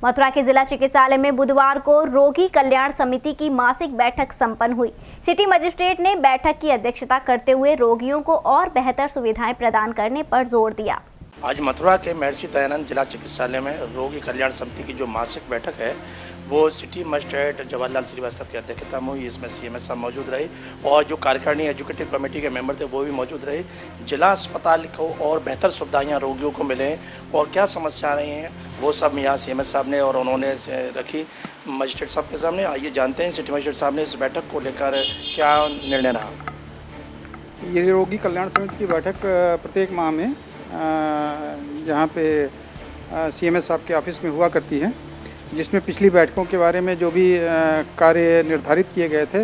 मथुरा के जिला चिकित्सालय में बुधवार को रोगी कल्याण समिति की मासिक बैठक संपन्न हुई। सिटी मजिस्ट्रेट ने बैठक की अध्यक्षता करते हुए रोगियों को और बेहतर सुविधाएं प्रदान करने पर जोर दिया। आज मथुरा के महर्षि दयानंद जिला चिकित्सालय में रोगी कल्याण समिति की जो मासिक बैठक है वो सिटी मजिस्ट्रेट जवाहरलाल श्रीवास्तव की अध्यक्षता में हुई। इसमें सीएमएस साहब मौजूद रहे और जो कार्यकारिणी एजुकेटिव कमेटी के मेंबर थे वो भी मौजूद रहे। जिला अस्पताल को और बेहतर सुविधाएं रोगियों को मिलें और क्या समस्या रही हैं वो सब यहाँ सीएमएस साहब ने और उन्होंने रखी मजिस्ट्रेट साहब के सामने। आइए जानते हैं सिटी मजिस्ट्रेट साहब ने इस बैठक को लेकर क्या निर्णय रहा। ये रोगी कल्याण समिति की बैठक प्रत्येक माह में जहाँ पे सीएमएस साहब के ऑफिस में हुआ करती है, जिसमें पिछली बैठकों के बारे में जो भी कार्य निर्धारित किए गए थे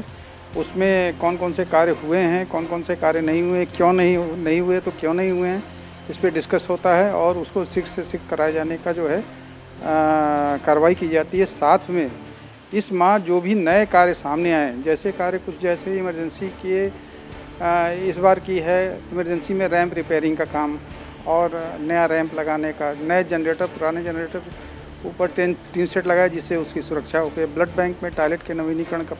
उसमें कौन कौन से कार्य हुए हैं, कौन कौन से कार्य नहीं हुए, क्यों नहीं हुए तो क्यों नहीं हुए हैं, इस पे डिस्कस होता है और उसको शीघ्र से शीघ्र कराए जाने का जो है कार्रवाई की जाती है। साथ में इस माह जो भी नए कार्य सामने आए, जैसे कार्य कुछ जैसे इमरजेंसी के इस बार की है, इमरजेंसी में रैंप रिपेयरिंग का काम और नया रैंप लगाने का, नए जनरेटर पुराने जनरेटर ऊपर टीन सेट लगाया जिससे उसकी सुरक्षा हो गई। ब्लड बैंक में टॉयलेट के नवीनीकरण का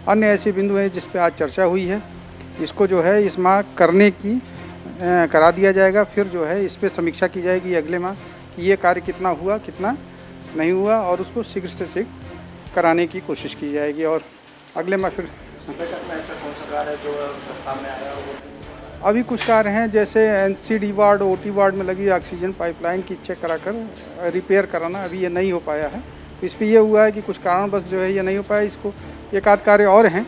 अन्य ऐसे बिंदु हैं जिस पे आज चर्चा हुई है। इसको जो है इस माह करने की करा दिया जाएगा। फिर जो है इस पे समीक्षा की जाएगी अगले माह कि ये कार्य कितना हुआ कितना नहीं हुआ और उसको शीघ्र से शीघ्र कराने की कोशिश की जाएगी। और अगले माह फिर बैठक में ऐसा कौन सा कार्य है जो प्रस्ताव में आया वो? अभी कुछ कार्य हैं जैसे एनसीडी वार्ड ओटी वार्ड में लगी ऑक्सीजन पाइपलाइन की चेक कराकर रिपेयर कराना, अभी ये नहीं हो पाया है। तो इस पर यह हुआ है कि कुछ कारणवश जो है ये नहीं हो पाया। इसको एक आध कार्य और हैं।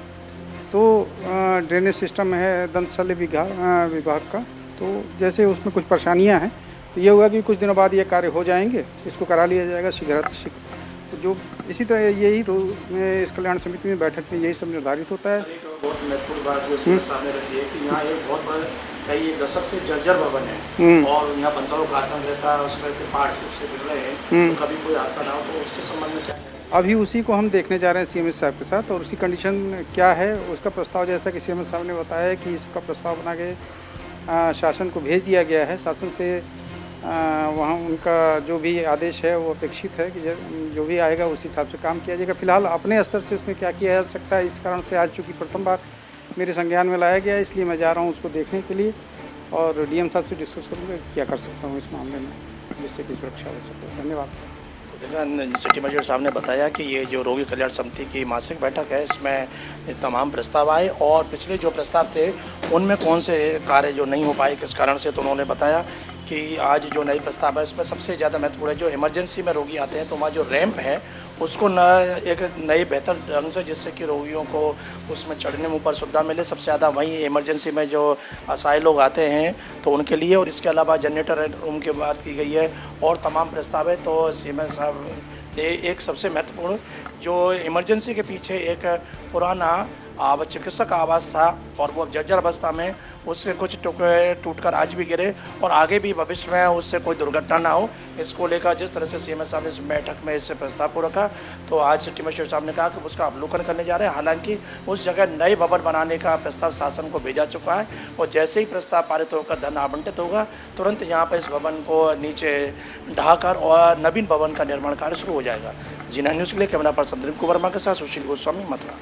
तो ड्रेनेज सिस्टम है दंत शल्य विभाग का, तो जैसे उसमें कुछ परेशानियां हैं तो ये हुआ कि कुछ दिनों बाद ये कार्य हो जाएंगे, इसको करा लिया जाएगा शीघ्र। तो जो इसी तरह यही तो इस कल्याण समिति में बैठक में यही सब निर्धारित होता है। एक बहुत महत्वपूर्ण बात जो सीएम साहब ने रखी है कि यहाँ एक बहुत बड़ा कई एक दशक से जर्जर भवन है और यहाँ बंदरों का आतंक रहता है, उसमें पार्ट्स उससे मिल रहे हैं, तो कभी कोई हादसा ना हो, तो उसके संबंध में क्या है? अभी उसी को हम देखने जा रहे हैं सीएमएस साहब के साथ और उसी कंडीशन क्या है उसका प्रस्ताव, जैसा कि सीएमएस साहब ने बताया है कि इसका प्रस्ताव बना के शासन को भेज दिया गया है। शासन से वहाँ उनका जो भी आदेश है वो अपेक्षित है कि जो भी आएगा उस हिसाब से काम किया जाएगा। फिलहाल अपने स्तर से उसमें क्या किया जा सकता है, इस कारण से आज चूँकि प्रथम बार मेरे संज्ञान में लाया गया है, इसलिए मैं जा रहा हूँ उसको देखने के लिए और डीएम साहब से डिस्कस करूँगा क्या कर सकता हूँ इस मामले में जिससे कि सुरक्षा हो सके। धन्यवाद। देखा सिटी मजिस्ट्रेट साहब ने बताया कि ये जो रोगी कल्याण समिति की मासिक बैठक है इसमें तमाम प्रस्ताव आए और पिछले जो प्रस्ताव थे उनमें कौन से कार्य जो नहीं हो पाए किस कारण से, तो उन्होंने बताया कि आज जो नई प्रस्ताव है उसमें सबसे ज़्यादा महत्वपूर्ण है जो इमरजेंसी में रोगी आते हैं तो वहाँ जो रैंप है उसको एक नई बेहतर ढंग से जिससे कि रोगियों को उसमें चढ़ने में ऊपर सुविधा मिले। सबसे ज़्यादा वहीं इमरजेंसी में जो असहाय लोग आते हैं तो उनके लिए, और इसके अलावा जनरेटर रूम की बात की गई है और तमाम प्रस्ताव है। तो सीएमएस साहब ने एक सबसे महत्वपूर्ण जो इमरजेंसी के पीछे एक पुराना चिकित्सक आवास था और वो जर्जर अवस्था में उससे कुछ टूटकर आज भी गिरे और आगे भी भविष्य में उससे कोई दुर्घटना ना हो, इसको लेकर जिस तरह से सीएमएस साहब ने इस बैठक में इस प्रस्ताव को रखा तो आज सिटी मजिस्ट्रेट साहब ने कहा कि उसका अवलोकन करने जा रहे हैं। हालांकि उस जगह नए भवन बनाने का प्रस्ताव शासन को भेजा चुका है और जैसे ही प्रस्ताव पारित होकर धन आवंटित होगा तुरंत यहाँ पर इस भवन को नीचे ढाकर और नवीन भवन का निर्माण कार्य शुरू हो जाएगा। जी9 न्यूज़ के लिए कैमरा पर्सन दिलीप कुमार के साथ सुशील गोस्वामी, मथुरा।